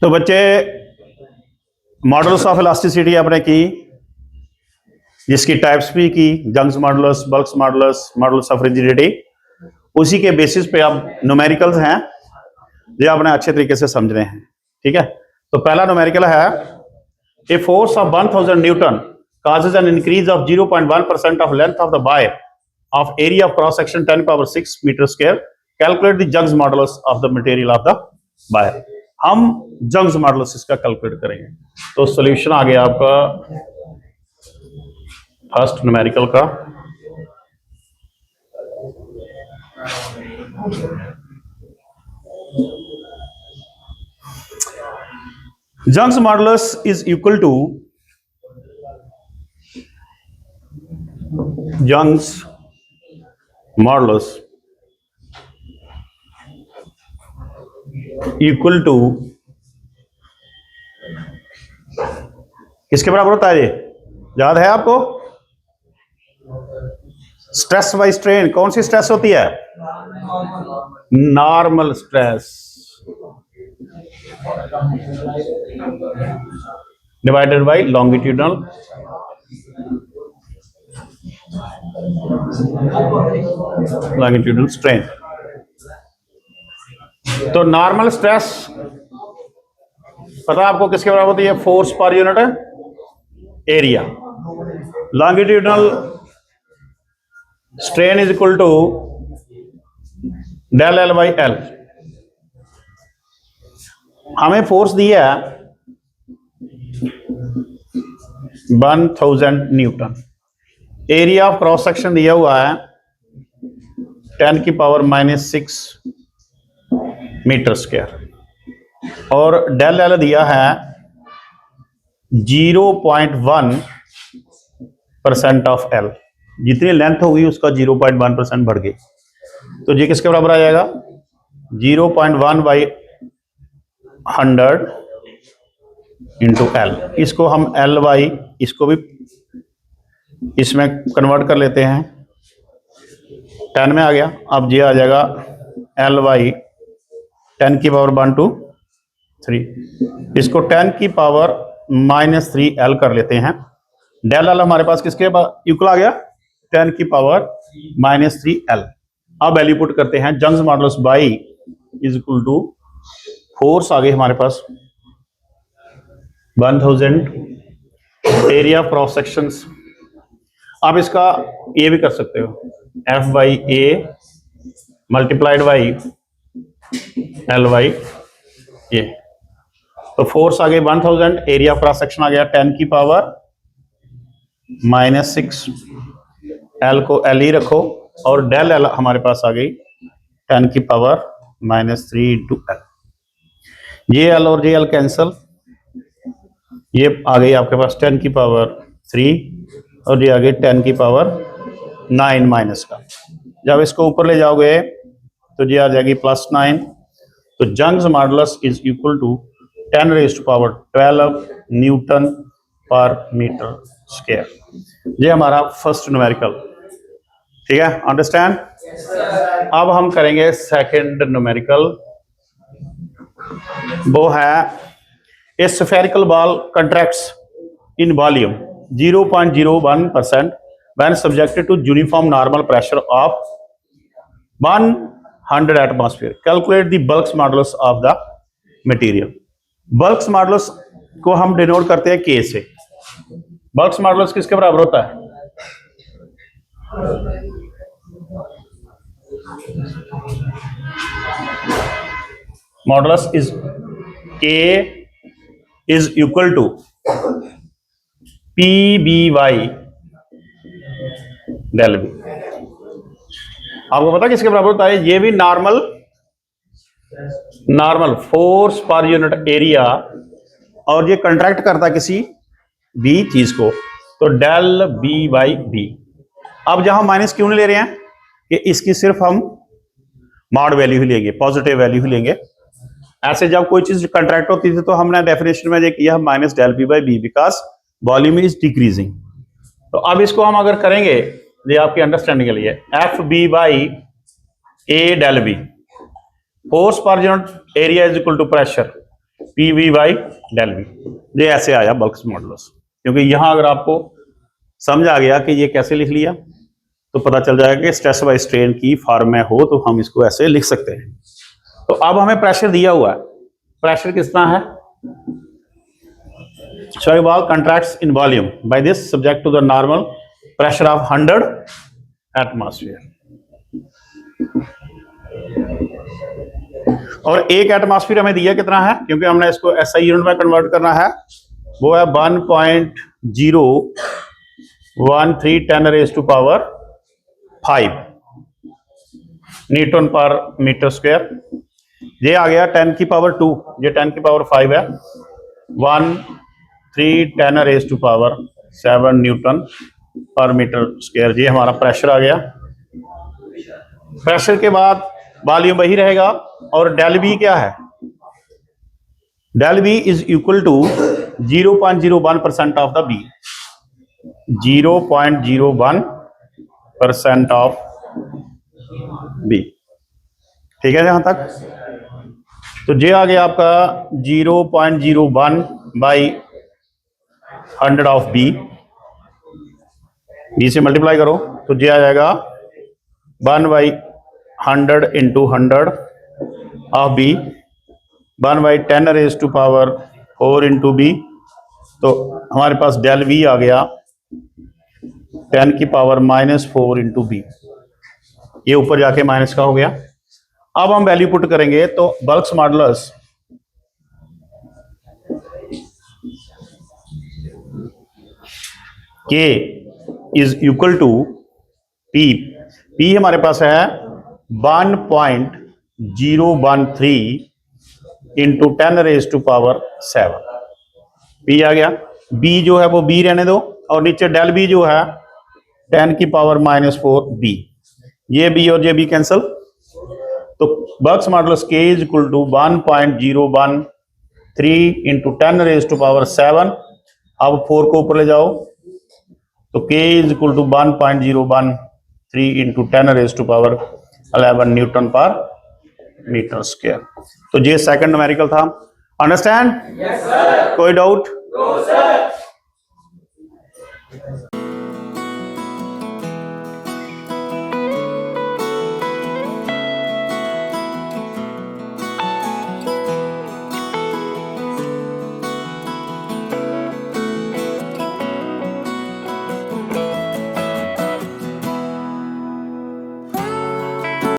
तो बच्चे models of elasticity आपने की, जिसकी टाइप्स भी की, Young's models, bulks models, models of rigidity. उसी के बेसिस पे अब न्यूमेरिकल्स हैं जो आपने अच्छे तरीके से समझ रहे हैं। ठीक है, तो पहला न्यूमेरिकल है a force of 1000 Newton causes an increase of 0.1% of length of the wire of area of cross section 10⁻⁶ meter square. Calculate the Young's modulus of the material of the wire. हम Young's modulus इसका calculate करेंगे। तो solution आ गया आपका first numerical का। Young's modulus is equal to Young's modulus equal to किसके बराबर होता है? ये याद है आपको? Stress by strain. कौन सी स्ट्रेस होती है? Normal stress divided by longitudinal strain. तो नॉर्मल स्ट्रेस पता है आपको किसके बराबर होती है? Force per unit area. Longitudinal strain is equal to del L by L. हमें फोर्स दिया है 1000 newton, area of cross section दिया हुआ है 10⁻⁻⁶ मीटर स्क्वायर, और डेल एल दिया है 0.1% ऑफ एल। जितनी लेंथ होगी उसका 0.1% बढ़ गई। तो ये किसके बराबर आ जाएगा? 0.1/100 इंटू एल। इसको हम एल बाई, इसको भी इसमें कन्वर्ट कर लेते हैं, 10 में आ गया। अब ये आ जाएगा एल बाई 10⁻⁻⁻⁵। इसको 10⁻⁻³ एल कर लेते हैं। डेल एल हमारे पास किसके इक्वल आ गया? 10⁻⁻³ एल। अब वैल्यू पुट करते हैं। Young's modulus by is equal to force आ गई हमारे पास 1000, एरिया ऑफ क्रॉस सेक्शंस। आप इसका ये भी कर सकते हो, F by A multiplied by L by A. तो फोर्स आ गई 1000, एरिया ऑफ क्रॉस सेक्शन आ गया 10⁻⁻⁶। एल को एल ही रखो, और डेल एल हमारे पास आ गई 10⁻⁻³ इंटू एल। ये एल और ये एल कैंसल, ये आ गई आपके पास 10⁻³ और ये आ गई 10⁻⁹ माइनस का। जब इसको ऊपर ले जाओगे तो ये आ जाएगी +9। तो Young's modulus is equal to 10⁻12 newton per metre square. ये हमारा फर्स्ट न्यूमेरिकल। ठीक है, अंडरस्टैंड? अब हम करेंगे सेकंड न्यूमेरिकल। वो है a spherical ball contracts in volume 0.01% when subjected to uniform normal pressure of 100 atmosphere. Calculate the Bulk's modulus of the material. Bulk's modulus को हम डिनोट करते हैं K से। Bulk's modulus किसके बराबर होता है? Modulus is K is equal to PBY del B. आपको पता किसके बराबर होता है? ये भी normal force per unit area, और ये कंट्रैक्ट करता है किसी भी चीज को, तो डेल बी बाई बी। अब जहां माइनस क्यों नहीं ले रहे हैं कि इसकी सिर्फ हम मॉड वैल्यू ही लेंगे, पॉजिटिव वैल्यू ही लेंगे। ऐसे जब कोई चीज कंट्रैक्ट होती थी तो हमने डेफिनेशन में ये किया minus del B by B, because volume is decreasing. तो अब इसको हम अगर करेंगे, ये आपकी अंडरस्टैंडिंग के लिए, F B by A del B, force per unit area is equal to pressure, P V by del V. ये ऐसे आया बल्क मॉडुलस, क्योंकि यहां अगर आपको समझ आ गया कि ये कैसे लिख लिया तो पता चल जाएगा कि स्ट्रेस बाय स्ट्रेन की फॉर्म में हो तो हम इसको ऐसे लिख सकते हैं। तो अब हमें प्रेशर दिया हुआ है, प्रेशर कितना है? Spherical ball contracts in volume by this subject to the normal pressure of 100 atmosphere। और एक एटमॉस्फेयर हमें दिया कितना है, क्योंकि हमने इसको एसआई यूनिट में कन्वर्ट करना है, वो है 1.013 10 raised to power 5 Newton per metre square. ये आ गया 10 की पावर 2, ये 10 की पावर 5 है, 13 10 raised to power 7 Newton per metre square. ये हमारा प्रेशर आ गया। प्रेशर के बाद वॉल्यूम वही रहेगा, और डेल वी क्या है? Del V is equal to 0.01% of the B, 0.01% of B. ठीक है यहां तक? तो ये आ गया आपका 0.01 बाई 100 ऑफ बी, बी से मल्टीप्लाई करो तो ये आ जाएगा 1/100 into 100 of B, 1/10 raised to power 4 into B. तो हमारे पास डेल वी आ गया 10 की पावर -4 इंटू बी, ये ऊपर जाके माइनस का हो गया। अब हम वैल्यू पुट करेंगे तो बल्क मॉडुलस के is equal to P, P हमारे पास है 1.013 into 10 raised to power 7, P आ गया। बी जो है वो बी रहने दो, और नीचे डेल बी जो है 10 की पावर -4 बी, ये बी और ये बी कैंसिल। तो बल्क मॉडुलस के is equal to 1.013 into 10 raised to power 7। अब 4 को ऊपर ले जाओ तो k is equal to 1.013 into 10 raised to power 11 newton per metre square. तो ये सेकंड न्यूमेरिकल था। अंडरस्टैंड? Yes sir. कोई डाउट? No sir.